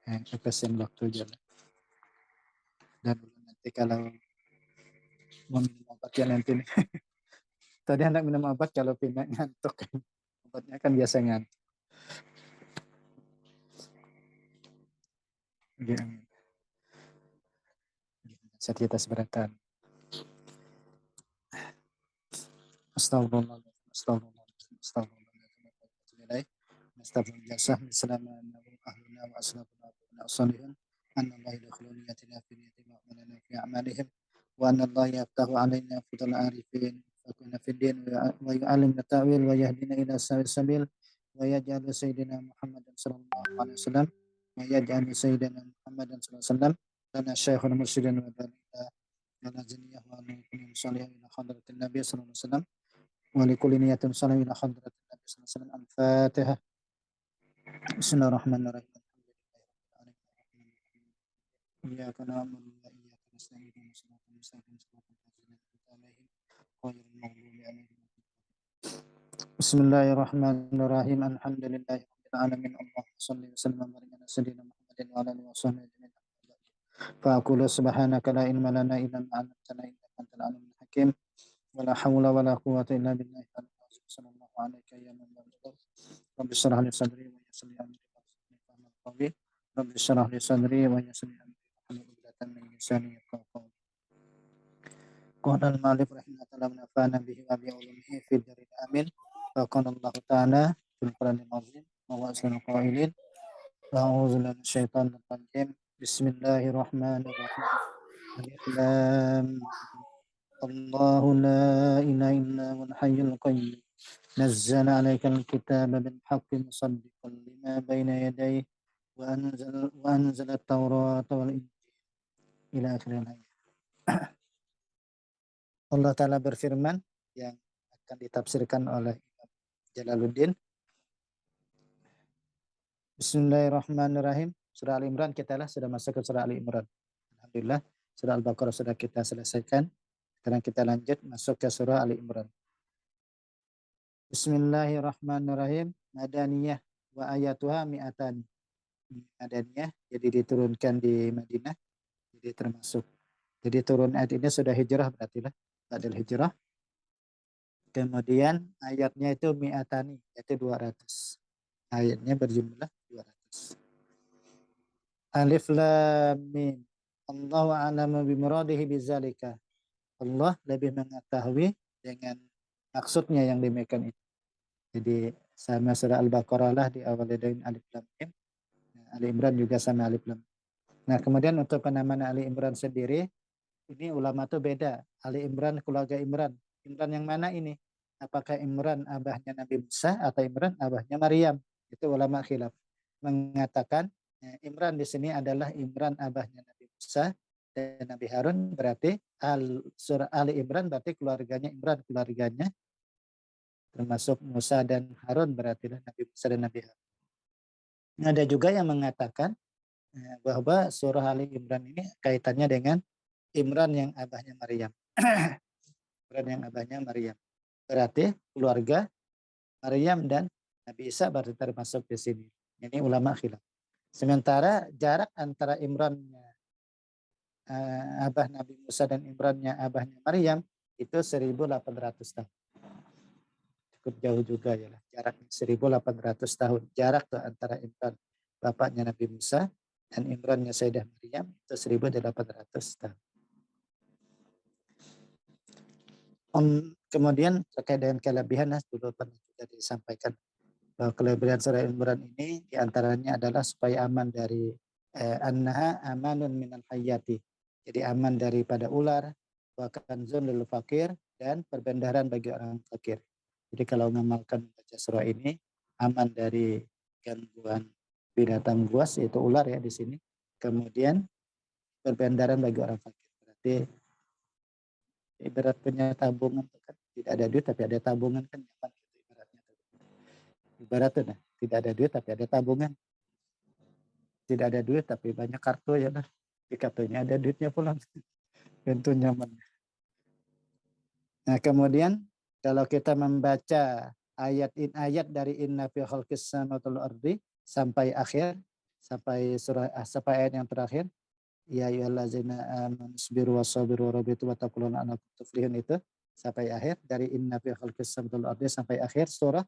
efisien waktu jalan. Dan nanti kalau mau minum obat ya nanti nih. Tadi anak minum obat kalau pindah ngantuk kan. Obatnya kan biasa ngantuk. Saat kita seberatan. Astagfirullah. Astagfirullah. Astagfirullah. Astagfirullah. Assalamualaikum warahmatullahi wabarakatuh. أن الله يدخل نيتنا في نية مؤمننا في أعمالهم وأن الله يفتح علينا فتح العارفين فكنا في الدين ويعلمنا التأويل ويهدينا إلى سواء السبيل ويجعل سيدنا محمد صلى الله عليه وسلم ويجعل سيدنا محمد صلى الله عليه وسلم لنا شيخ مرشد وبلغنا على زنيه ونكون صالحا إلى حضرة النبي صلى الله عليه وسلم ولكل نية صالحة إلى حضرة النبي صلى الله عليه وسلم. الفاتحة. بسم الله الرحمن الرحيم. إياك نعبد وإياك نستعين اهدنا الصراط المستقيم صراط الذين أنعمت عليهم غير المغضوب عليهم. بسم الله الرحمن الرحيم. الحمد لله رب العالمين. اللهم صل وسلم وبارك على سيدنا محمد وعلى آله وصحبه أجمعين. فأقول سبحانك لا علم لنا إلا ما علمتنا إنك أنت العليم الحكيم ولا حول ولا قوة إلا بالله العلي العظيم. صلى الله عليك يا من لا يضر. رب اشرح لي صدري ويسر لي أمري واحلل عقدة من لساني. رب اشرح لي صدري ويسر لي أمري من لساني يفقهوا قولي. قال المؤلف رحمه الله ونفعنا به وبعلومه في الدارين آمين. فقال الله تعالى في القرآن العظيم وهو أحسن القائلين أعوذ بالله من الشيطان الرجيم بسم الله الرحمن الرحيم. ألف لام الله لا إله إلا هو الحي القيوم نزل عليك الكتاب بالحق مصدقا لما بين يديه وأنزل التوراة والإنجيل ila akhiril ayat. Allah Ta'ala berfirman yang akan ditafsirkan oleh Imam Jalaluddin. Bismillahirrahmanirrahim. Surah Al-Imran kita sudah masuk ke surah Al-Imran. Alhamdulillah, surah Al-Baqarah sudah kita selesaikan. Sekarang kita lanjut masuk ke surah Al-Imran. Bismillahirrahmanirrahim. Madaniyah wa ayatuha mi'atan. Madaniyah, jadi diturunkan di Madinah. Jadi termasuk. Jadi turun ayat ini sudah hijrah berarti lah. Ba'dal hijrah. Kemudian ayatnya itu mi'atani, yaitu 200. Ayatnya berjumlah 200. Alif lam mim. Allahu a'lamu bimuradihi bizalika. Allah lebih mengetahui dengan maksudnya yang demikian itu. Jadi sama surah Al-Baqarah lah di awal dengan alif lam mim. Ali Imran juga sama alif lam. Nah, kemudian untuk penamaan Ali Imran sendiri ini ulama tuh beda. Ali Imran, keluarga Imran. Imran yang mana ini? Apakah Imran abahnya Nabi Musa atau Imran abahnya Maryam? Itu ulama khilaf. Mengatakan Imran di sini adalah Imran abahnya Nabi Musa dan Nabi Harun, berarti surah Ali Imran berarti keluarganya Imran, keluarganya termasuk Musa dan Harun, berarti Nabi Musa dan Nabi Harun. Ada juga yang mengatakan bahwa surah Ali Imran ini kaitannya dengan Imran yang abahnya Maryam. Imran yang abahnya Maryam. Berarti keluarga Maryam dan Nabi Isa berarti termasuk di sini. Ini ulama khilaf. Sementara jarak antara Imrannya abah Nabi Musa dan Imrannya abahnya Maryam itu 1800 tahun. Cukup jauh juga ya lah. Jarak 1800 tahun. Jarak tuh antara Imran bapaknya Nabi Musa dan Imrannya Sayyidah Maryam itu 1800 tahun. Kemudian terkait dengan kelebihan dulu pernah juga disampaikan bahwa kelebihan surah Imran ini diantaranya adalah supaya aman dari annaha amanun minal hayati, jadi aman daripada ular, wa kanzun lil fakir, dan perbendaharaan bagi orang fakir. Jadi kalau mengamalkan baca surah ini aman dari gangguan binatang buas yaitu ular ya di sini. Kemudian perbendaharaan bagi orang fakir, berarti ibarat punya tabungan kan, tidak ada duit tapi ada tabungan kan nyaman gitu ibaratnya. Ibaratnya tidak ada duit tapi ada tabungan. Tidak ada duit tapi banyak kartu ya lah. Di kartunya ada duitnya pulang. Tentu nyaman. Nah, kemudian kalau kita membaca ayat dari inna fi khalqis samawati wal ardi sampai akhir sampai ayat yang terakhir. Ya ayyuhallazina amanu sabiru wasabiru warabitu wattaqullaha la'allakum tuflihun itu sampai akhir dari inna fi khalqis samawati wal ardi sampai akhir surah.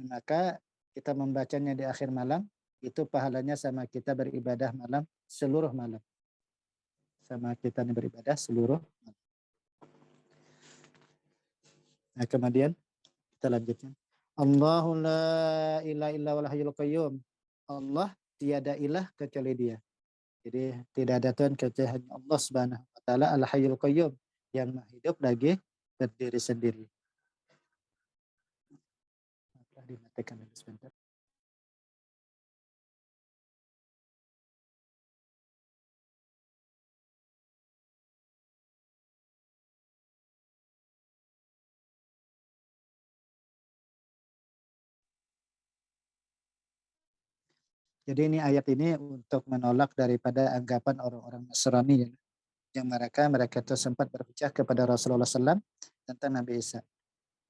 Maka kita membacanya di akhir malam itu pahalanya sama kita beribadah malam seluruh malam. Sama kita beribadah seluruh malam. Nah, kemudian kita lanjutkan. Allahu la ilaha illa huwal hayyul qayyum. Allah tiada ilah kecuali Dia. Jadi tidak ada Tuhan kecuali hanya Allah Subhanahu wa taala Al-Hayyul Qayyum yang maha hidup lagi berdiri sendiri. Dimatikan dulu sebentar. Jadi ini ayat ini untuk menolak daripada anggapan orang-orang Nasrani yang mereka itu sempat berhujjah kepada Rasulullah SAW tentang Nabi Isa.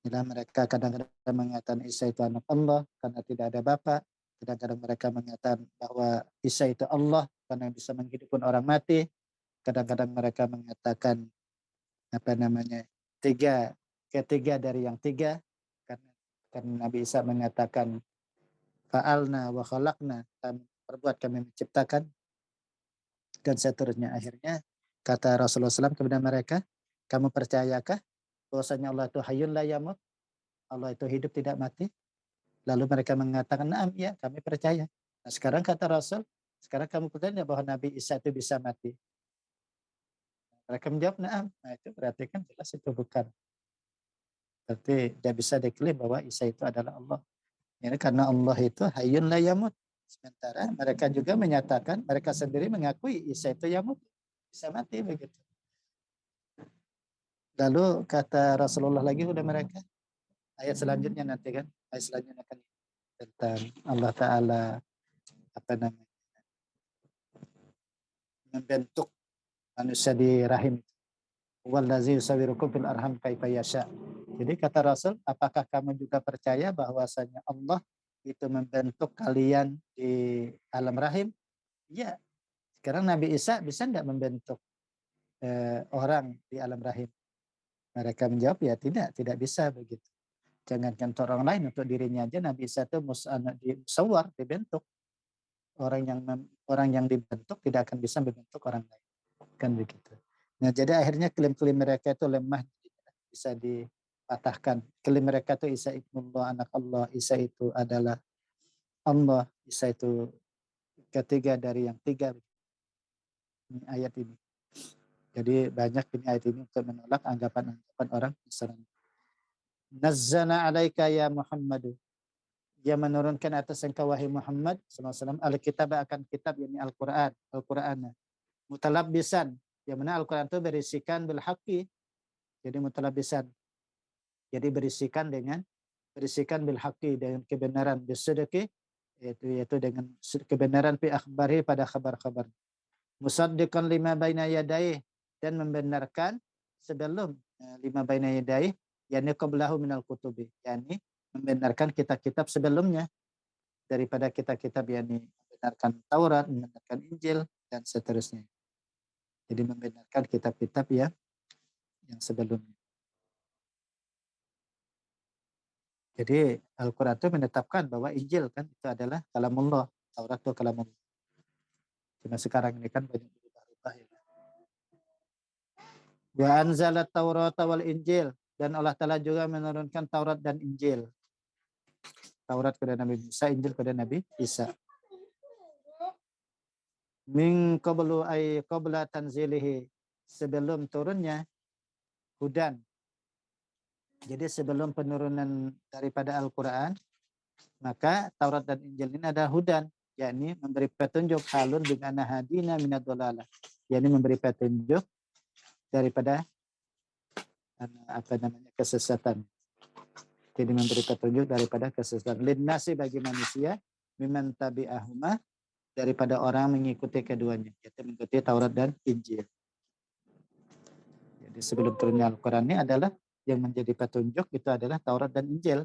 Bila mereka kadang-kadang mengatakan Isa itu anak Allah karena tidak ada bapa, kadang-kadang mereka mengatakan bahwa Isa itu Allah karena bisa menghidupkan orang mati, kadang-kadang mereka mengatakan ketiga dari yang tiga karena Nabi Isa mengatakan fa'alna wa khalaqna, kami menciptakan, dan seterusnya. Akhirnya kata Rasulullah SAW kepada mereka, kamu percayakah bahwasanya Allah itu hayyun la yamut, Allah itu hidup tidak mati? Lalu mereka mengatakan, naam, ya kami percaya. Nah sekarang kata Rasul, sekarang kamu percaya bahwa Nabi Isa itu bisa mati? Mereka menjawab, naam. Nah itu berarti kan jelas itu bukan. Berarti dia bisa diklaim bahwa Isa itu adalah Allah. Ya, karena Allah itu hayyun la yamut. Sementara mereka juga menyatakan, mereka sendiri mengakui Isa itu yamut, bisa mati begitu. Lalu kata Rasulullah lagi kepada mereka, ayat selanjutnya nanti kan, ayat selanjutnya akan tentang Allah Ta'ala membentuk manusia di rahim. Wallazi yusawirukum fil arham kaifa yasha. Jadi kata Rasul, apakah kamu juga percaya bahwasanya Allah itu membentuk kalian di alam rahim? Ya. Sekarang Nabi Isa bisa enggak membentuk orang di alam rahim? Mereka menjawab, ya tidak bisa begitu. Jangankan orang lain, untuk dirinya aja Nabi Isa itu musawwar, dibentuk. Orang yang dibentuk tidak akan bisa membentuk orang lain. Kan begitu. Nah, jadi akhirnya klaim-klaim mereka itu lemah, bisa dipatahkan. Klaim mereka itu Isa ibnullah, anak Allah, Isa itu adalah Allah, Isa itu ketiga dari yang tiga. Ini ayat ini. Jadi banyak ini ayat ini untuk menolak anggapan-anggapan orang Nasrani. Nazzala alaika ya Muhammadu. Dia menurunkan atas engkau wahai Muhammad SAW al-kitab akan kitab, yakni Al-Quran. Al-Quran. Mutalabbisan. Yang mana Al-Quran itu berisikan bil haqqi. Jadi mutalabbisan. Jadi berisikan bil haqqi, dengan kebenaran, bisidqi, yaitu dengan kebenaran fi akhbari, pada kabar-kabar. Musaddiqan lima baina yadayhi, dan membenarkan sebelum lima baina yadayhi, yakni qablahu minal kutubi, yakni membenarkan kitab-kitab sebelumnya daripada kitab-kitab, yakni membenarkan Taurat, membenarkan Injil, dan seterusnya. Jadi membenarkan kitab-kitab yang sebelumnya. Jadi Al-Quran itu menetapkan bahwa Injil kan itu adalah kalamullah, Taurat itu kalamullah. Cuma sekarang ini kan banyak berubah-ubah ya. Wa anzala Taurata wal Injil, dan Allah Ta'ala juga menurunkan Taurat dan Injil. Taurat kepada Nabi Musa, Injil kepada Nabi Isa. Min qablu ay qabla tanzilihi, sebelum turunnya hudan. Jadi sebelum penurunan daripada Al-Quran, maka Taurat dan Injil ini ada hudan, yakni memberi petunjuk, halun bimana hadina minad dolalah, yakni memberi petunjuk daripada kesesatan. Jadi memberi petunjuk daripada kesesatan. Linnasi, bagi manusia, mimman tabi'ahuma, daripada orang mengikuti keduanya, yaitu mengikuti Taurat dan Injil. Jadi sebelum turunnya Al-Quran ini adalah yang menjadi petunjuk itu adalah Taurat dan Injil.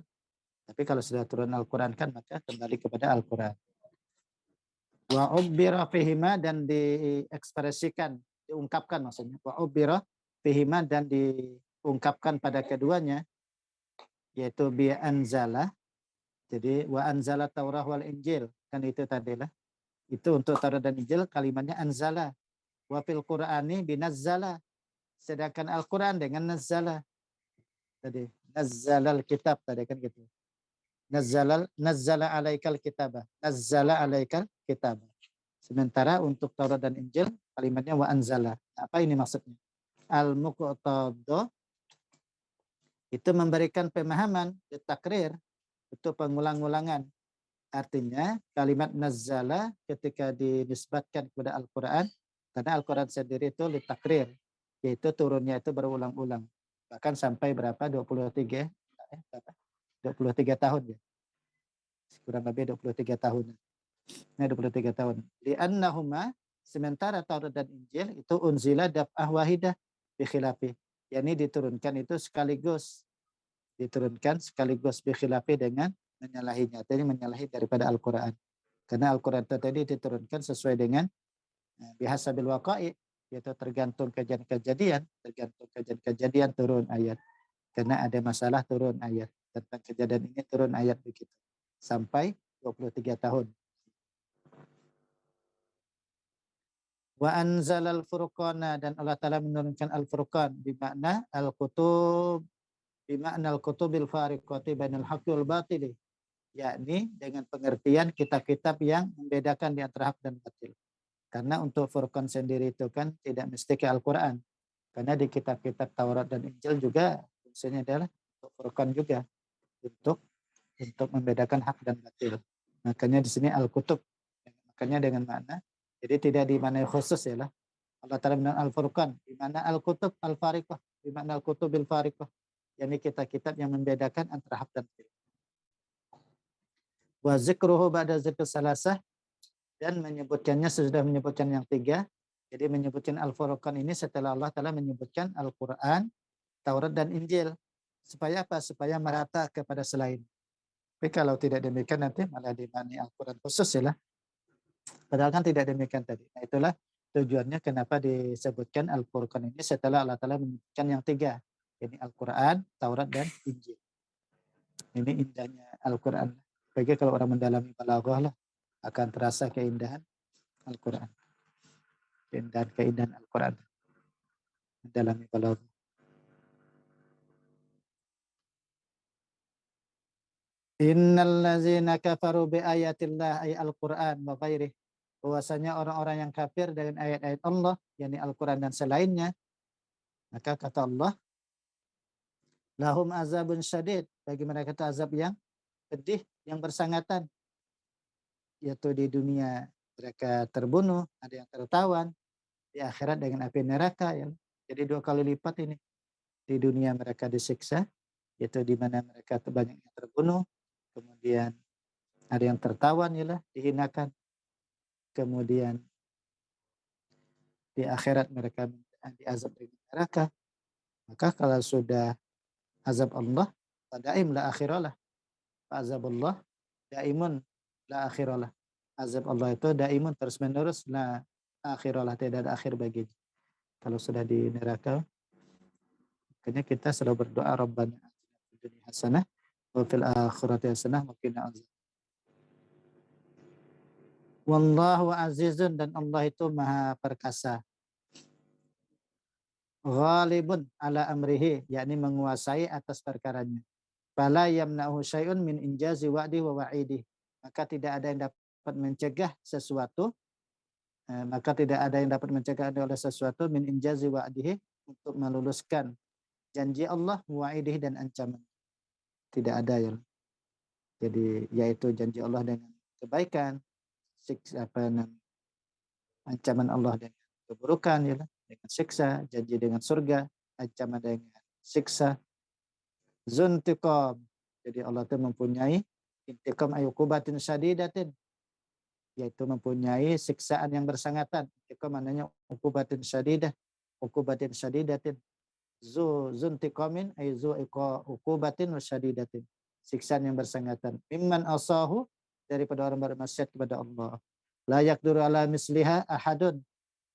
Tapi kalau sudah turun Al-Quran kan maka kembali kepada Al-Quran. Wa ubbira fihima dan diekspresikan, diungkapkan maksudnya. Wa ubbira fihima dan diungkapkan pada keduanya, yaitu bi anzala. Jadi wa anzala Taurah wal Injil, kan itu tadilah. Itu untuk Taurat dan Injil kalimatnya anzala. Wa fil Qur'ani binazzala. Sedangkan Al-Qur'an dengan nazzala. Tadi nazzalal kitab tadi kan gitu. Nazzala alaikal kitabah. Nazzala alaikal kitabah. Sementara untuk Taurat dan Injil kalimatnya wa anzala. Apa ini maksudnya? Al-muqtadha itu memberikan pemahaman, takrir, itu pengulang-ulangan. Artinya kalimat nazzala ketika dinisbatkan kepada Al-Quran, karena Al-Quran sendiri itu litakrir, yaitu turunnya itu berulang-ulang. Bahkan sampai berapa? 23 tahun ya. Kurang lebih 23 tahun. Nah, 23 tahun. Li'annahuma, sementara Taurat dan Injil itu unzila daf'ah wahidah bikhilafi. Yani diturunkan itu sekaligus. Diturunkan sekaligus bikhilafi dengan menyalahinya. Jadi menyalahi daripada Al-Quran. Karena Al-Quran tadi diturunkan sesuai dengan bihasabil waqa'i, yaitu tergantung kejadian-kejadian, turun ayat. Karena ada masalah turun ayat. Tentang kejadian ini turun ayat begitu. Sampai 23 tahun. Wa anzalal furqana, dan Allah Ta'ala menurunkan al-furqan bermakna al-kutub, bermakna al-kutubil fariqati bainal haqqi wal batili, yakni dengan pengertian kitab-kitab yang membedakan di antara hak dan batil. Karena untuk furqan sendiri itu kan tidak mesti ke Al-Qur'an. Karena di kitab-kitab Taurat dan Injil juga fungsinya adalah untuk furqan juga, untuk membedakan hak dan batil. Makanya di sini al-kutub, makanya dengan makna, jadi tidak dimaknai khusus ya lah. Allah Ta'ala bilang Al-Furqan, di mana Al-Kutub Al-Fariqah, di mana Al-Kutubil Fariqah, yakni kitab-kitab yang membedakan antara hak dan batil. Wa zikruhu ba'da zikr salasah, dan menyebutkannya sesudah menyebutkan yang tiga. Jadi menyebutkan Al-Furqan ini setelah Allah Ta'ala menyebutkan Al-Quran, Taurat dan Injil. Supaya apa? Supaya merata kepada selain. Tapi kalau tidak demikian nanti malah dimani Al-Quran khusus ya lah. Padahal kan tidak demikian tadi. Nah itulah tujuannya kenapa disebutkan Al-Furqan ini setelah Allah Ta'ala menyebutkan yang tiga. Ini Al-Quran, Taurat, dan Injil. Ini indahnya Al-Quran. Bagi kalau orang mendalami balaghah lah, akan terasa keindahan Al-Quran. Keindahan Al-Quran. Mendalami balaghah. Innal ladzina kafaru bi ayatillah ay Al-Quran wa ghairih. Bahwasanya orang-orang yang kafir dengan ayat-ayat Allah, yakni Al-Quran dan selainnya, maka kata Allah, lahum azabun syadid, bagi mereka itu azab yang pedih, yang bersangatan, yaitu di dunia mereka terbunuh, ada yang tertawan, di akhirat dengan api neraka ya. Jadi 2 kali lipat ini. Di dunia mereka disiksa, yaitu di mana mereka banyak yang terbunuh, kemudian ada yang tertawan ya, dihinakan. Kemudian di akhirat mereka diazab dengan neraka. Maka kalau sudah azab Allah, fadaim la akhiralah. Azab Allah daimun la akhiralah. Azab Allah itu daimun, terus menerus, la akhiralah, tidak ada akhir baginya. Kalau sudah di neraka, makanya kita selalu berdoa Rabbana atina fid dunya hasanah wa fil akhirati hasanah wa qina azab. Wallahu azizun, dan Allah itu maha perkasa. Ghalibun ala amrihi, yakni menguasai atas perkaranya. Fala yamna'u syai'un min injazi wa'di wa wa'idi. Maka tidak ada yang dapat mencegah sesuatu, oleh sesuatu min injazi wa'dihi, untuk meluluskan janji Allah, wa'idih, dan ancaman. Tidak ada ya. Jadi yaitu janji Allah dengan kebaikan, ancaman Allah dengan keburukan ya, dengan siksa, janji dengan surga, ancaman dengan siksa. Zuntiqam. Jadi Allah itu mempunyai intiqam ayukubatin syadidatin, yaitu mempunyai siksaan yang bersangatan. Intiqam maknanya ukubatin syadidah, ukubatin syadidatin. Zuntiqamin ay zu ukubatin syadidatin. Siksaan yang bersangatan. Mimman asahu, daripada orang bermaksiat kepada Allah. La yaqdiru ala misliha ahadun.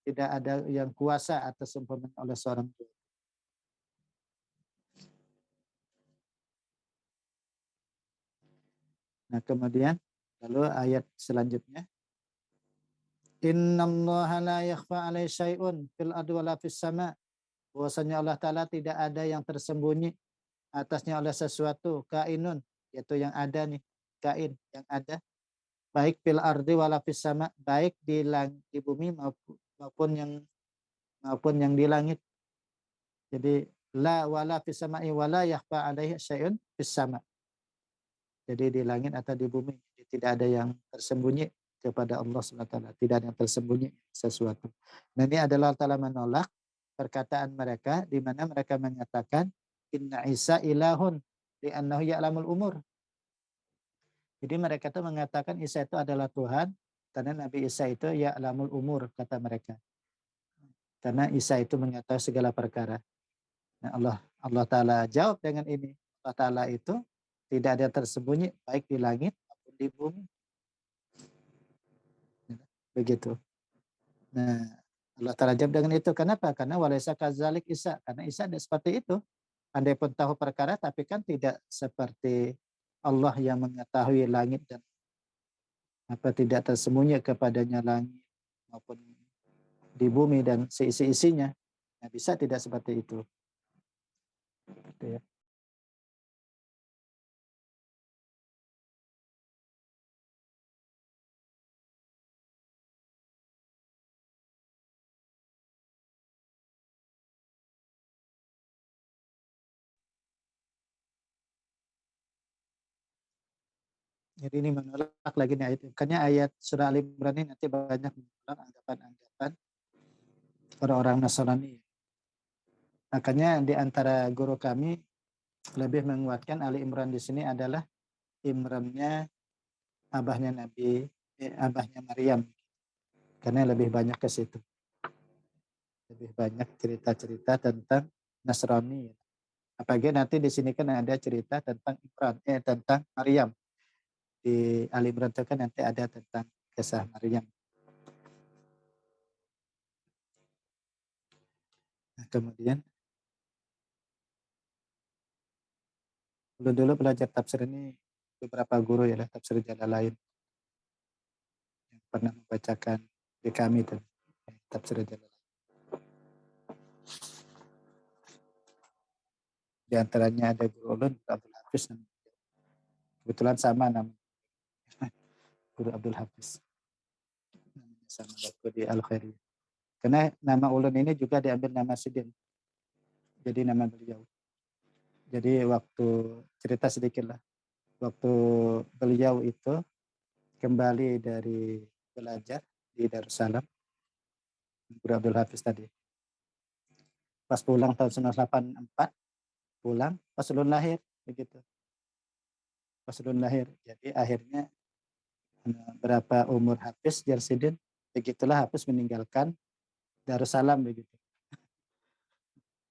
Tidak ada yang kuasa atas sempurnanya oleh seorang tua. Nah, kemudian lalu ayat selanjutnya, innallaha la yakhfa 'alaihi syai'un fil ardi wala fis sama'. Bahwasanya Allah Ta'ala tidak ada yang tersembunyi atasnya oleh sesuatu, kainun, yaitu yang ada nih, kain, yang ada, baik fil ardi wala fis sama', baik di bumi maupun yang di langit. Jadi la wala fis sama'i wala yakhfa 'alaihi syai'un fis sama'. Jadi di langit atau di bumi, tidak ada yang tersembunyi kepada Allah SWT. Tidak ada yang tersembunyi sesuatu. Nah, ini adalah Allah menolak perkataan mereka di mana mereka mengatakan inna Isa ilahun li'annahu ya'lamul umur. Jadi mereka itu mengatakan Isa itu adalah Tuhan karena Nabi Isa itu ya'lamul umur, kata mereka. Karena Isa itu mengetahui segala perkara. Nah, Allah Ta'ala jawab dengan ini. Allah Ta'ala itu tidak ada yang tersembunyi baik di langit maupun di bumi. Begitu. Nah, Allah Ta'ala jawab dengan itu. Kenapa? Karena walaisa kadzalik Isa. Karena Isa tidak seperti itu. Andai pun tahu perkara, tapi kan tidak seperti Allah yang mengetahui langit dan apa tidak tersembunyi kepadanya langit maupun di bumi dan seisi-isinya. Nah, bisa tidak seperti itu. Gitu ya. Jadi ini menolak lagi nih ayat. Makanya ayat surah Al Imran ini nanti banyak menolak anggapan-anggapan orang-orang Nasrani. Makanya di antara guru kami lebih menguatkan Ali Imran di sini adalah Imrannya abahnya Maryam, karena lebih banyak ke situ, lebih banyak cerita-cerita tentang Nasrani. Apalagi nanti di sini kan ada cerita tentang tentang Maryam. Di Ali Imran itu kan nanti ada tentang kisah Maryam. Nah, kemudian dulu belajar tafsir ini beberapa guru ya, tafsir Jalalain yang pernah membacakan di kami itu tafsir Jalalain. Di antaranya ada Guru Ulun, Guru Abdul Hafiz. Kebetulan sama nama Guru Abdul Hafiz. Namanya sama waktu di Al-Khairi. Karena nama Ulun ini juga diambil nama Sidin. Jadi nama beliau. Jadi waktu cerita sedikit lah. Waktu beliau itu kembali dari belajar di Darussalam, Guru Abdul Hafiz tadi. Pas pulang tahun 1984, pulang pas Ulun lahir begitu. Pas Ulun lahir. Jadi akhirnya berapa umur Hafiz Jarsidin, begitulah Hafiz meninggalkan Darussalam begitu.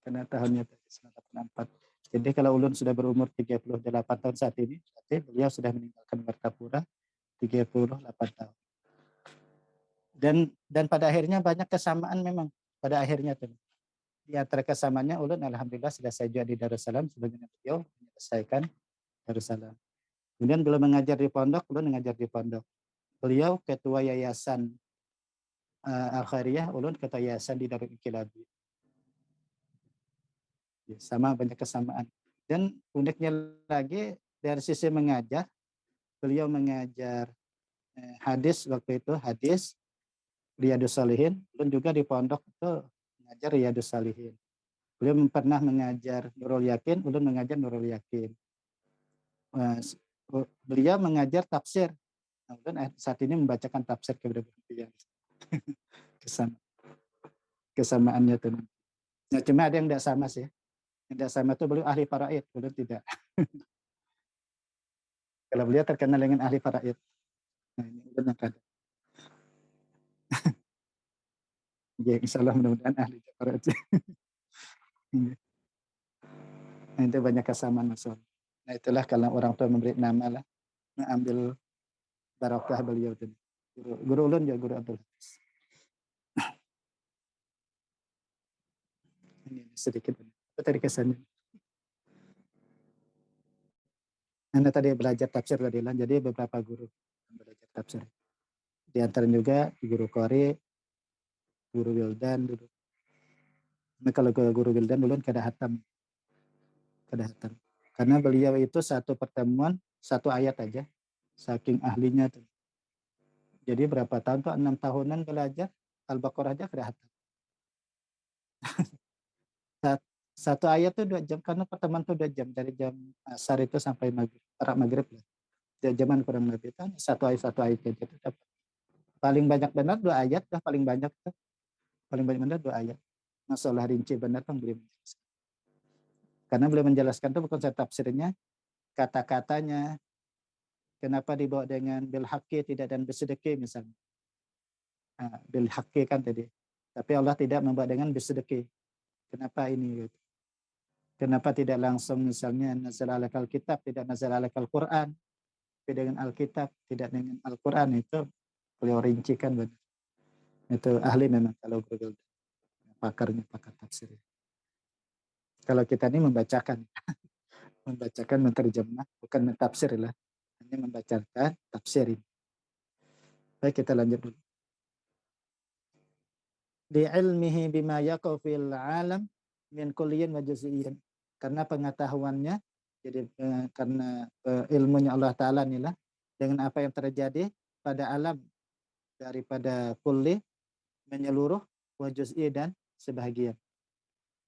Karena tahunnya 1984. Jadi kalau Ulun sudah berumur 38 tahun saat ini, berarti beliau sudah meninggalkan Martapura 38 tahun. Dan pada akhirnya banyak kesamaan memang pada akhirnya tuh. Di antara kesamaannya Ulun alhamdulillah sudah saya juga di Darussalam sebagaimana beliau menyelesaikan Darussalam. Kemudian beliau mengajar di pondok, Ulun mengajar di pondok. Beliau ketua yayasan Al-Khairiyah, Ulun ketua yayasan di Darul Inqilabi. Sama banyak kesamaan. Dan uniknya lagi dari sisi mengajar, beliau mengajar hadis waktu itu, hadis Riyadus Salihin, dan juga di pondok itu mengajar Riyadus Salihin. Beliau pernah mengajar Nurul Yakin, ulun mengajar Nurul Yakin. Beliau mengajar tafsir. Nah, ulun saat ini membacakan tafsir kepada beliau. Kesamaannya tuh. Nah, cuma ada yang tidak sama sih. Yang tidak sama itu beliau ahli faraid, ulun tidak. Kalau beliau terkenal dengan ahli faraid. Nah, ini ulun yang kada. Ya, insya Allah mudah-mudahan ahli faraid. Nah, itu banyak kesamaan masalah. Nah, itulah kalau orang tua memberi nama lah, mengambil barokah beliau itu. Guru ulun juga guru Abdul Hafiz. Ini sedikit apa tadi kesannya. Anda tadi belajar tafsir tadi lah, jadi beberapa guru belajar tafsir. Di antara juga guru Qori, guru Wildan dulu. Nah, kalau ke guru Wildan dulu kada hatam. Karena beliau itu satu pertemuan satu ayat aja, saking ahlinya tuh. Jadi berapa tahun tuh 6 tahunan belajar Al-Baqarah aja kada hatam. Satu ayat tuh 2 jam, karena pertemuan tuh 2 jam dari jam asar itu sampai maghrib, maghrib lah. Jaman kurang lebih kan satu ayat aja itu dapat. Paling banyak benar 2 ayat lah, paling banyak benar 2 ayat. Masalah rinci benar kan beliau menjelaskan. Karena beliau menjelaskan itu bukan tafsirnya, kata-katanya, kenapa dibawa dengan bil haqqi tidak dan bisidqi misalnya. Bil haqqi kan tadi. Tapi Allah tidak membawa dengan bisidqi. Kenapa ini? Gitu. Kenapa tidak langsung misalnya nazal alakal kitab, tidak nazal alakal Quran. Tapi dengan Alkitab, tidak dengan Al-Quran, itu beliau rincikan benar. Itu ahli memang kalau Google. Pakar tafsir. Kalau kita ini membacakan, menterjemah, bukan mentafsir lah. Hanya membacakan tafsir. Baik, kita lanjut dulu. Di ilmihi bima yaqau fil alam min kulliyin wa juz'iyyin. Karena pengetahuannya, jadi karena ilmunya Allah Ta'ala inilah, dengan apa yang terjadi pada alam daripada kulli, menyeluruh, wa juz'i dan sebahagian.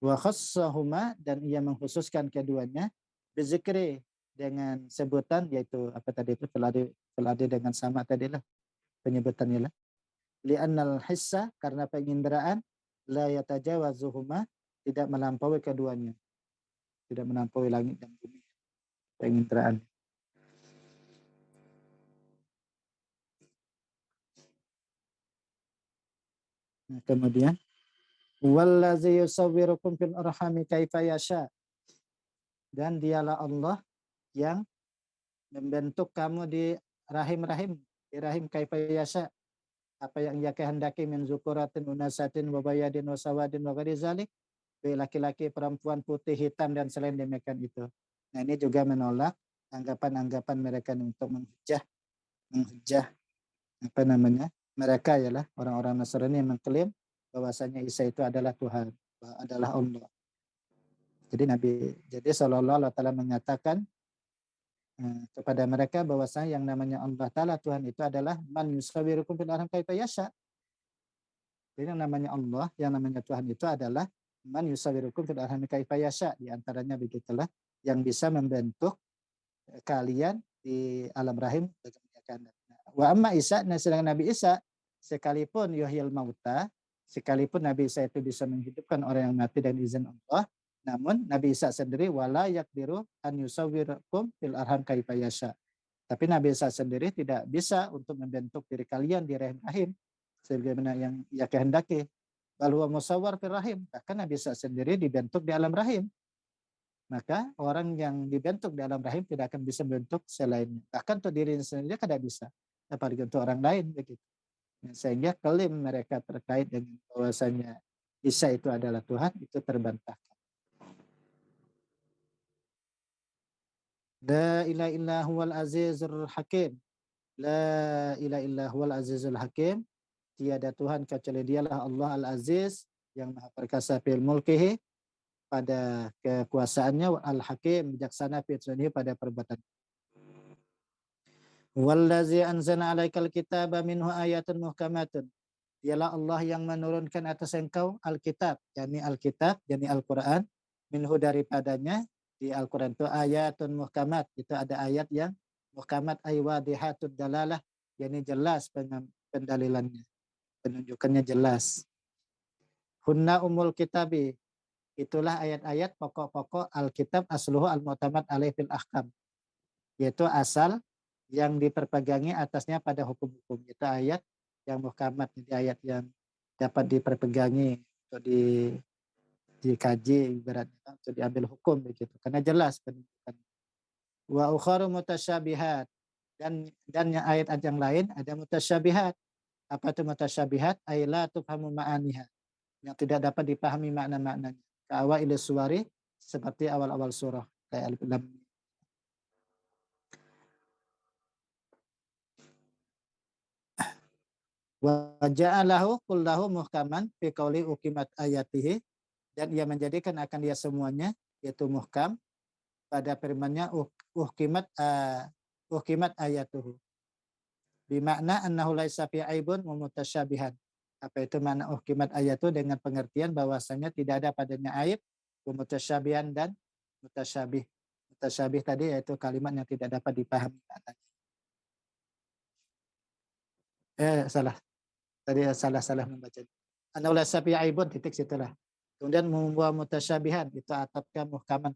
Wa khassahuma, dan ia mengkhususkan keduanya, bizikri, dengan sebutan, yaitu apa tadi itu, feladi dengan sama tadi lah penyebutannya lah. Li'annal hissa, karena penginderaan, la yatajawazuhuma, tidak melampaui keduanya, tidak melampaui langit dan bumi, penginderaan. Nah, kemudian wallazi yusawwirukum fil arhami kaifa yasha, dan dialah Allah yang membentuk kamu di rahim kaifa yasha, apa yang ia kehendaki, min zukuratin unasatin wa bayadin wa sawadin wa ghairi zalik, laki-laki, perempuan, putih, hitam, dan selain demikian itu. Nah, ini juga menolak anggapan-anggapan mereka untuk menghujah apa namanya, mereka ialah orang-orang Nasrani yang mengklaim bahwasanya Isa itu adalah Tuhan, adalah Allah. Jadi sallallahu alaihi wasallam mengatakan kepada mereka bahwasanya yang namanya Allah Ta'ala Tuhan itu adalah man yusawwirukum fil arham kaifa yasha. Jadi yang namanya Allah, yang namanya Tuhan itu adalah man yusawwirukum fil arham kaifa yasha. Di antaranya begitulah, yang bisa membentuk kalian di alam rahim bagaimana kehendak. Wa amma Isa, nah sedangkan Nabi Isa sekalipun yuhyil mauta, sekalipun Nabi Isa itu bisa menghidupkan orang yang mati dan izin Allah, namun Nabi Isa sendiri wala yakdiru an yusawwirakum fil arham kaifa yasha. Tapi Nabi Isa sendiri tidak bisa untuk membentuk diri kalian di rahim-rahim sebagaimana yang ia kehendaki. Bal huwa musawwar fil rahim. Bahkan Nabi Isa sendiri dibentuk di alam rahim. Maka orang yang dibentuk di alam rahim tidak akan bisa membentuk selainnya. Bahkan untuk diri sendiri tidak bisa. Apalagi untuk orang lain begitu. Sehingga klaim mereka terkait dengan bahwasanya Isa itu adalah Tuhan itu terbantahkan. La ilaha illa huwal azizul hakim. La ilaha illa huwal azizul hakim. Tiada Tuhan kecuali dialah Allah al-aziz yang maha perkasa fil mulkihi, pada kekuasaannya, al-hakim bijaksana fi pada perbuatan. Wallazi anzalna 'alaikal kitaba minhu ayatun muhkamatun. Dialah Allah yang menurunkan atas engkau Alkitab, yakni Alkitab, yakni Al-Quran, minhu daripadanya, di Al-Quran itu ayatun muhkamat, itu ada ayat yang muhkamat, aywadihatud dalalah, yakni jelas pendalilannya, penunjukannya jelas. Hunna umul kitabi, itulah ayat-ayat pokok-pokok Alkitab, asluhu al-mu'tamad alaih fil ahkam, yaitu asal yang diperpegangi atasnya pada hukum-hukum. Itu ayat yang muhkamat, jadi ayat yang dapat diperpegangi untuk dikaji, ibaratnya untuk diambil hukum begitu, karena jelas penunjukan. Wa ukharu mutasyabihat, Dan yang ayat yang lain ada mutasyabihat. Apa itu mutasyabihat? Ay la tufhamu ma'aniha, yang tidak dapat dipahami makna-maknanya. Ka'awail suwari, seperti awal-awal surah kayak Alif Lam Mim. Wa ja'alahu kullahu muhkaman fi qauli uqimat ayatihi, dan ia menjadikan akan dia semuanya yaitu muhkam pada firman-Nya uhkimat ayatuhu. Bimakna annahu laisa fi aibun wa mutasyabihan. Apa itu makna uhkimat ayatu? Dengan pengertian bahwasanya tidak ada padanya aib, wa mutasyabihan dan mutasyabih. Mutasyabih tadi yaitu kalimat yang tidak dapat dipahami maknanya. Salah. Tadi salah membaca. Annahu laisa fi aibun, titik situlah. Kemudian membuat mutasyabihan itu atapkan muhkaman.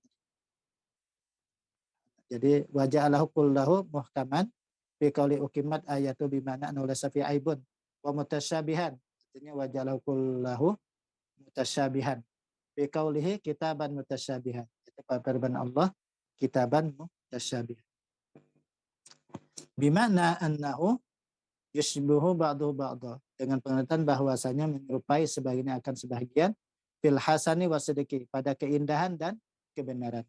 Jadi waja'alahu kullahu muhkaman fi qauli ukimat ayatu bimana annahu laisa fi aibun wa mutasyabihan. Artinya waja'alahu kullahu mutasyabihan fi qaulihi kitaban mutasyabihan. Itu firman Allah, kitaban mutasyabihan. Bimana annahu yushbihu ba'dahu ba'dha, dengan pengertian bahwasanya menyerupai sebagian akan sebagian, fil hasani wasidiki, pada keindahan dan kebenaran.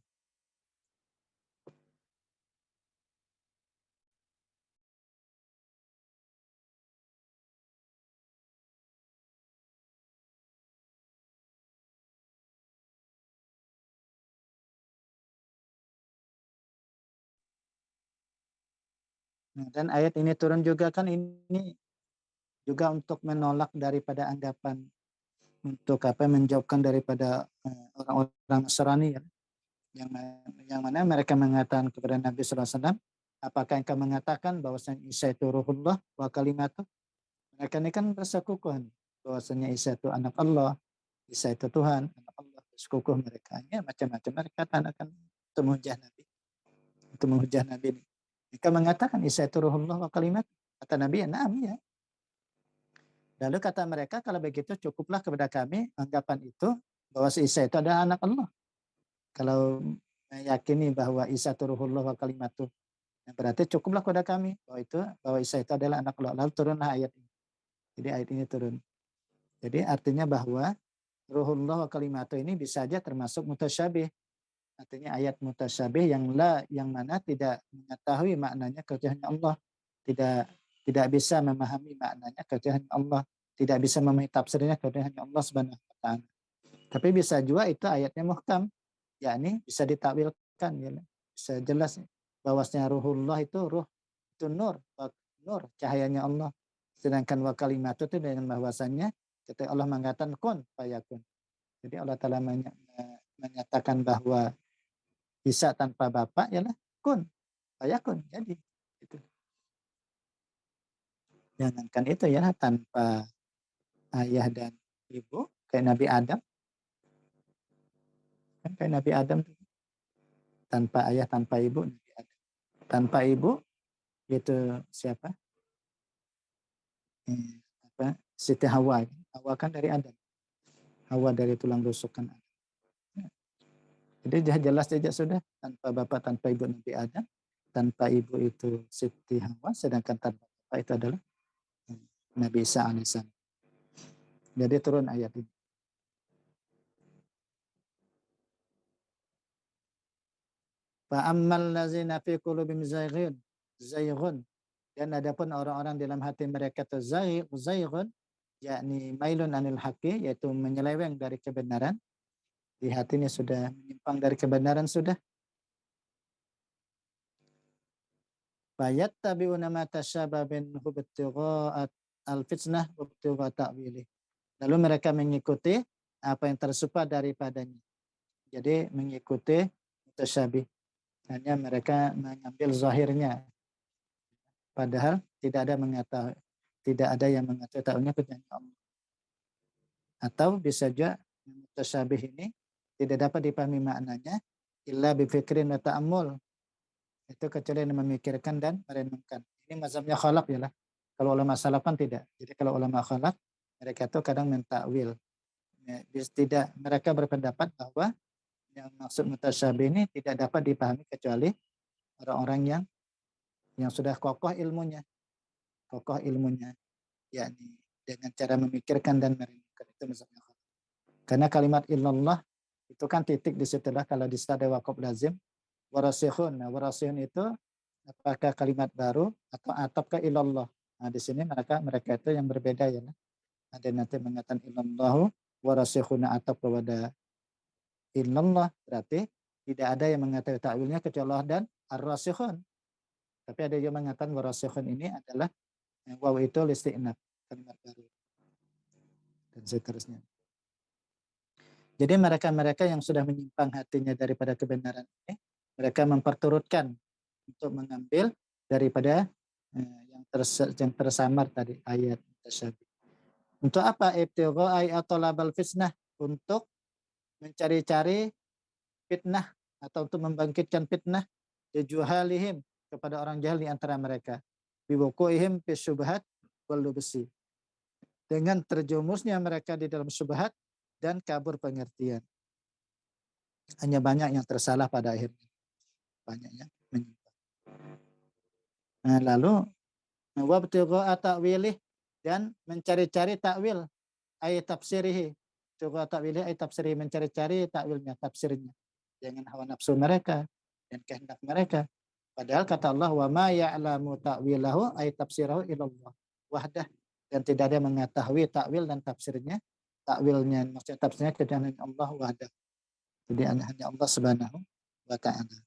Nah, dan ayat ini turun juga kan ini juga untuk menolak daripada anggapan, untuk menjauhkan daripada orang-orang Nasrani ya, yang mana mereka mengatakan kepada Nabi SAW, apakah engkau mengatakan bahwasanya Isa itu ruhullah wa kalimatuh? Mereka ini kan bersekukuh bahwasanya Isa itu anak Allah, Isa itu Tuhan, anak Allah, bersekukuh mereka. Ya, macam-macam mereka akan untuk menghujah Nabi. Untuk menghujah Nabi ini. Mereka mengatakan Isa itu ruhullah wa kalimat. Kata Nabi, ya na'am ya. Lalu kata mereka, kalau begitu cukuplah kepada kami anggapan itu bahwa si Isa itu adalah anak Allah. Kalau meyakini bahwa Isa itu ruhullah wa kalimatuh, berarti cukuplah kepada kami bahwa Isa itu adalah anak Allah. Lalu turunlah ayat ini. Jadi ayat ini turun. Jadi artinya bahwa ruhullah wa kalimatuh ini bisa saja termasuk mutasyabih. Artinya ayat mutasyabih yang mana tidak mengetahui maknanya kecuali Allah, tidak bisa memahami maknanya kecuali Allah, tidak bisa memahami tafsirnya kecuali Allah Subhanahu wa taala. Tapi bisa juga itu ayatnya muhkam, yakni bisa ditakwilkan ya. Bisa jelas bahwasanya ruhullah itu nur, nur cahayanya Allah. Sedangkan wa kalimat itu dengan bahwasannya ketika Allah mengatakan kun fayakun. Jadi Allah Taala menyatakan bahwa bisa tanpa bapak ialah kun fayakun. Jadi itu. Jangankan itu ya, tanpa ayah dan ibu kayak Nabi Adam. Kan kayak Nabi Adam tanpa ayah tanpa ibu Nabi Adam. Tanpa ibu itu siapa? Siti Hawa. Hawa kan dari Adam. Hawa dari tulang rusuk kan Adam. Jadi jelas saja sudah, tanpa bapak tanpa ibu Nabi Adam, tanpa ibu itu Siti Hawa, sedangkan tanpa bapak itu adalah Nabi Isa alaihissalam. Jadi turun ayat ini. Fa'ammal ladzina fi qulubihim zayghun, dan adapun orang-orang dalam hati mereka itu zayghun, yakni mailun anil haqqi, yaitu menyeleweng dari kebenaran. Di hatinya sudah menyimpang dari kebenaran sudah. Fayattabi'una ma tasyabaha minhu ibtigha'a al-fitnah wa ibtigha'a ta'wilih. Lalu mereka mengikuti apa yang tersupa daripadanya. Jadi mengikuti mutasyabih. Hanya mereka mengambil zahirnya. Padahal tidak ada yang mengetahui tahunya kecuali Allah. Atau bisa juga mutasyabih ini tidak dapat dipahami maknanya illa bifikrin wa ta'ammul. Itu kecuali yang memikirkan dan merenungkan. Ini mazhabnya khalaf ya lah. Kalau ulama salafan tidak. Jadi kalau ulama khalaf, mereka itu kadang mentakwil. Tidak, mereka berpendapat bahwa yang maksud mutasyabih ini tidak dapat dipahami kecuali orang-orang yang yang sudah kokoh ilmunya, yakni dengan cara memikirkan dan merenungkan, itu mazhabnya Khalaf. Karena kalimat illallah itu kan titik di situlah kalau di sada waqaf lazim. Warasikhun. Nah, warasikhun itu apakah kalimat baru atau atap ke ilallah. Nah, di sini mereka itu yang berbeda ya. Ada nanti mengatakan ilallahu warasikhuna atap kepada illallah, berarti tidak ada yang mengatakan takwilnya kecuali Allah dan ar-rasikhun. Tapi ada yang mengatakan warasikhun ini adalah waw itu listi'naf, kalimat baru dan seterusnya. Jadi mereka-mereka yang sudah menyimpang hatinya daripada kebenaran ini, mereka memperturutkan untuk mengambil daripada yang tersamar tadi ayat tasyabih. Untuk apa? Ibtigha'i atau labal fitnah, untuk mencari-cari fitnah atau untuk membangkitkan fitnah juhalihim, kepada orang jahil di antara mereka, biwuqu'ihim fi syubhat wal lubsi, dengan terjumusnya mereka di dalam syubhat dan kabur pengertian. Hanya banyak yang tersalah pada akhirnya, banyak yang menyimpang. Nah, lalu wabtigha'a ta'wilih, dan mencari-cari takwil, ayat tafsirihi, coba takwilih ayat tafsirihi, mencari-cari takwilnya, tafsirnya, jangan hawa nafsu mereka dan kehendak mereka. Padahal kata Allah, wa ma ya'lamu ta'wilahu ayat tafsirahu illallah wahdah, dan tidak ada mengetahui takwil dan tafsirnya, takwilnya maksudnya tafsirnya kecuali Allah wahdah. Jadi hanya Allah Subhanahu wa ta'ala.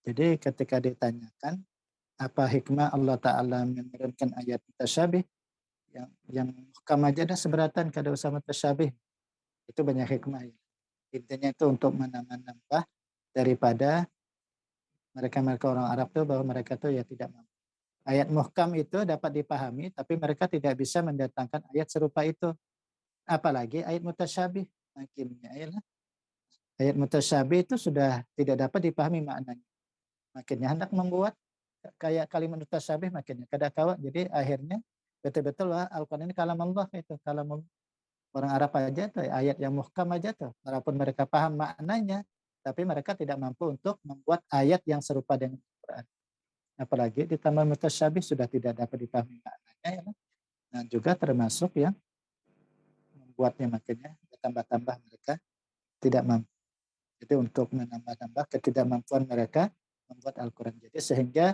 Jadi ketika ditanyakan apa hikmah Allah Ta'ala menurunkan ayat tasyabih, yang muhkam aja dah seberatan kada usah tasyabih, itu banyak hikmah ya. Intinya itu untuk menambah daripada mereka orang Arab itu, bahwa mereka itu ya tidak mampu. Ayat muhkam itu dapat dipahami, tapi mereka tidak bisa mendatangkan ayat serupa itu. Apalagi ayat mutasyabih. Makinnya ayalah, ayat mutasyabih itu sudah tidak dapat dipahami maknanya. Makinnya hendak membuat kayak kalimat mutasyabih, makinnya kada kawa. Jadi akhirnya betul-betul Al-Quran ini kalam Allah, itu kalam orang Arab aja tuh, ayat yang muhkam aja tuh, walaupun mereka paham maknanya, tapi mereka tidak mampu untuk membuat ayat yang serupa dengan Al-Quran. Apalagi ditambah mutasyabih sudah tidak dapat dipahami maknanya ya. Nah, juga termasuk yang membuatnya, makanya bertambah-tambah mereka tidak mampu. Jadi untuk menambah-tambah ketidakmampuan mereka membuat Al-Quran. Jadi sehingga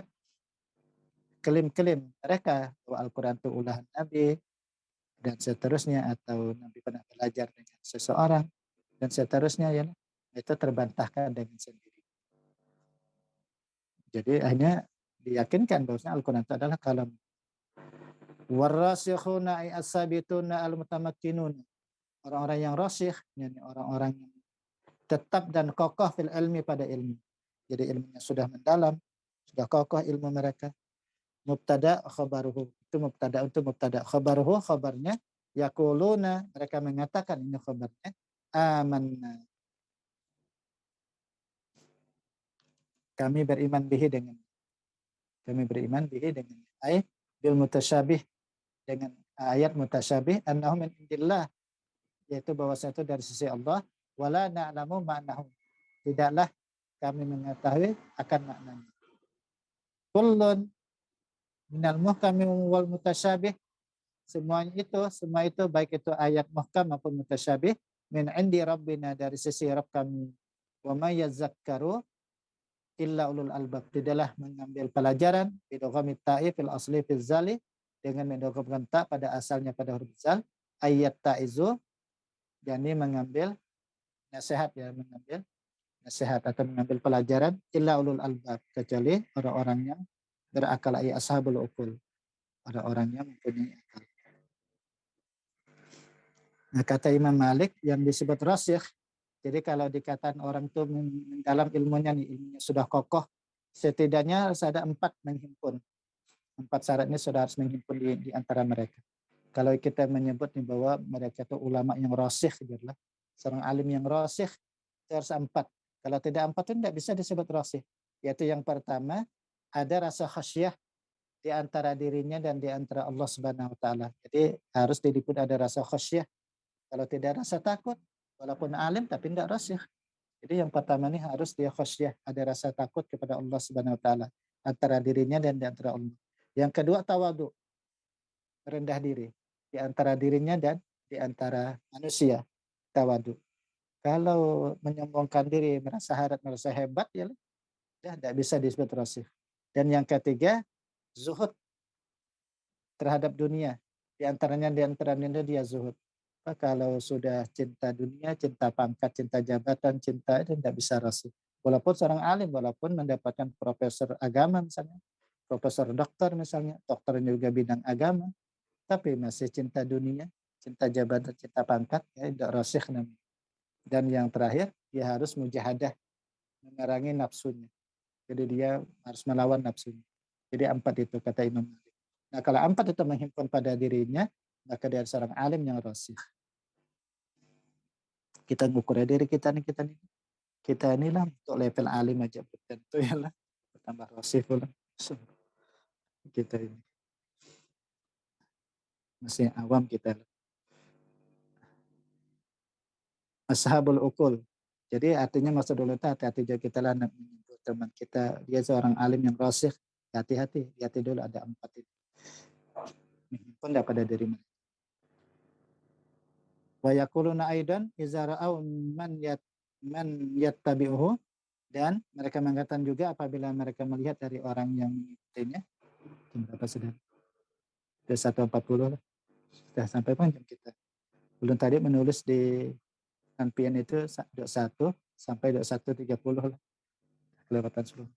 klaim-klaim mereka bahwa Al-Quran itu ulahan Nabi dan seterusnya, atau Nabi pernah belajar dengan seseorang dan seterusnya ya, itu terbantahkan dengan sendiri. Jadi hanya diyakinkan bahwa Al-Quran itu adalah kalam. Warasikhuna ay as-sabituna al-mutamakkinun, orang-orang yang rasikh, yakni orang-orang yang tetap dan kokoh fil ilmi, pada ilmu. Jadi ilmunya sudah mendalam, sudah kokoh ilmu mereka. Mubtada khabaruhu, itu mubtada untuk mubtada, khabaruhu khabarnya, yaquluna, mereka mengatakan, ini khabarnya, amanna, kami beriman bihi dengan, kami beriman bihi dengan ayat bil mutasyabih, dengan ayat mutasyabih, annahu min indillah, yaitu bahwasanya itu dari sisi Allah, wala na'lamu ma'nahu, tidaklah kami mengetahui akan maknanya. Kullun minal muhkami wal mutasyabih, semua itu baik itu ayat muhkam maupun mutasyabih, min indi rabbina, dari sisi Rabb kami. Wa may yazakkaru illa ulul albab, tidaklah mengambil pelajaran bidoghamit ta'i fil asli fil zali, dengan mendoghamkan ta pada asalnya pada huruf zal, ayat ta'izu, yakni mengambil nasihat ya, mengambil nasihat atau mengambil pelajaran, illa ulul albab, kecuali orang-orang yang berakal, ay ashabul uqul, orang-orang yang mempunyai akal. Nah, kata Imam Malik yang disebut rasyikh, jadi kalau dikatakan orang itu dalam ilmunya nih, ilmunya sudah kokoh, setidaknya harus ada 4 menghimpun. 4 syaratnya sudah harus menghimpun di antara mereka. Kalau kita menyebut nih bahwa mereka itu ulama yang rasyikh, adalah seorang alim yang rasyikh, itu harus 4. Kalau tidak 4 itu tidak bisa disebut rasyikh. Yaitu yang pertama, ada rasa khasyah di antara dirinya dan di antara Allah Subhanahu wa taala. Jadi harus diliput ada rasa khasyah. Kalau tidak rasa takut, walaupun alim tapi tidak rasyikh. Jadi yang pertama ini harus dia khasyah, ada rasa takut kepada Allah Subhanahu wa taala antara dirinya dan di antara Allah. Yang kedua tawadu, rendah diri di antara dirinya dan di antara manusia, tawadu. Kalau menyombongkan diri, merasa harap, merasa hebat, ya udah tidak bisa disebut rasyih. Dan yang ketiga, zuhud terhadap dunia. Di antaranya dia zuhud. Kalau sudah cinta dunia, cinta pangkat, cinta jabatan, cinta itu tidak bisa rasyih. Walaupun seorang alim, walaupun mendapatkan profesor agama misalnya, profesor doktor misalnya, dokternya juga bidang agama, tapi masih cinta dunia, cinta jabatan, cinta pangkat, ya tidak rasyih namanya. Dan yang terakhir, dia harus mujahadah, memerangi nafsunya. Jadi dia harus melawan nafsunya. Jadi 4 itu kata Imam Malik. Nah kalau 4 itu menghimpun pada dirinya, maka dia seorang alim yang rasyih. Kita ngukur diri kita nih, kita inilah untuk level alim aja tentu ya lah. Bertambah rasyih pula. Kita ini masih awam kita. Ashabul ukul. Jadi artinya maksud dulu itu hati-hati juga kita lah menyebut teman kita, dia seorang alim yang rasyih. Hati-hati dulu ada 4 itu. Menghimpun daripada diri mereka. Wa yaquluna aidan idza ra'aw man yattabi'uhu, dan mereka mengatakan juga apabila mereka melihat dari orang yang mengikutinya. Berapa sudah? Sudah 1:40 lah. Sudah sampai panjang kita. Belum tadi menulis di Kanpian itu 1 sampai 1:30 lah. Kelewatan seluruh.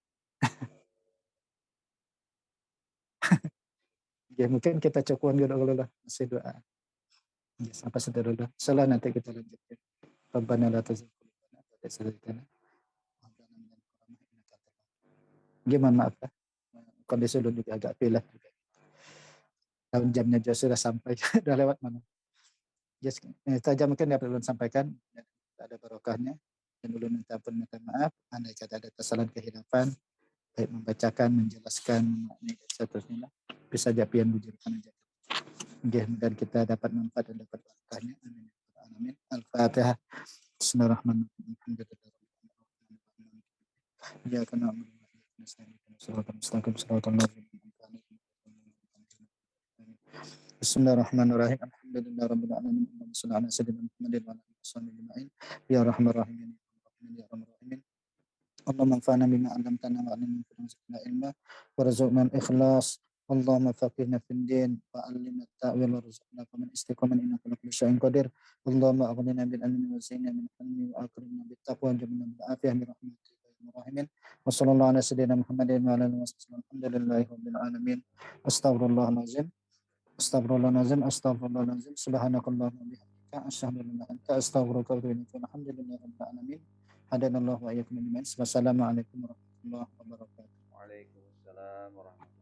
Ya mungkin kita cukupkan dulu lah. Masih doa. Ya, sampai situ dulu. Setelah nanti kita lanjutkan. Rabbana la tuzigh qulubana ba'da idh hadaytana wa hab lana min ladunka rahmah innaka antal wahhab. Gimana maaf ya. Kondisi dulu juga agak pilih juga. Tahun jamnya juga sudah sampai. Sudah lewat mana. Just, saja mungkin dapat ulun sampaikan. Ada barokahnya. Dan ulun minta pun minta maaf. Andai kata ada kesalahan kehilafan. Baik membacakan, menjelaskan, memaknai dan seterusnya. Bisa japian bujurkan aja. Dan kita dapat manfaat dan dapat barokahnya. Amin. Amin. Al-Fatihah. Bismillahirrahmanirrahim. Iyyaka na'budu wa iyyaka nasta'in. Shiratal mustaqim, shiratal ladzina an'amta 'alaihim. Bismillahirrahmanirrahim. Alhamdulillahirabbil alamin. Allahumma shalli ala sayyidina Muhammadin wa ala alihi wasallam ajma'in. Ya Rahmanir Rahim, ya Rahmanir Rahim. Allahumma anfa'na bima 'allamtana wa 'allimna bima zidna ilma warzuqna al-ikhlas. Allahumma faqihna fid din wa 'allimna at-ta'wil warzuqna min istiqamah innaka ala kulli syai'in qadir. Allahumma aghnina bil ilmi wa zidna min ilmi wa akrimna bit taqwa wa jannibna bil afiyah bi rahmatika ya arhamar rahimin. Wa sallallahu ala sayyidina Muhammadin wa ala alihi wasallam. Alhamdulillahi rabbil alamin. Astaghfirullahalazim. Astaghfirullahalazim. Astaghfirullahalazim. Subhanakallahumma wa bihamdika asyhadu an la ilaha illa anta astaghfiruka wa atubu ilaik. Alhamdulillahi rabbil alamin. Hadanallahu wa iyyakum ajma'in. Wassalamualaikum warahmatullahi wabarakatuh. Waalaikumsalam warahmatullahi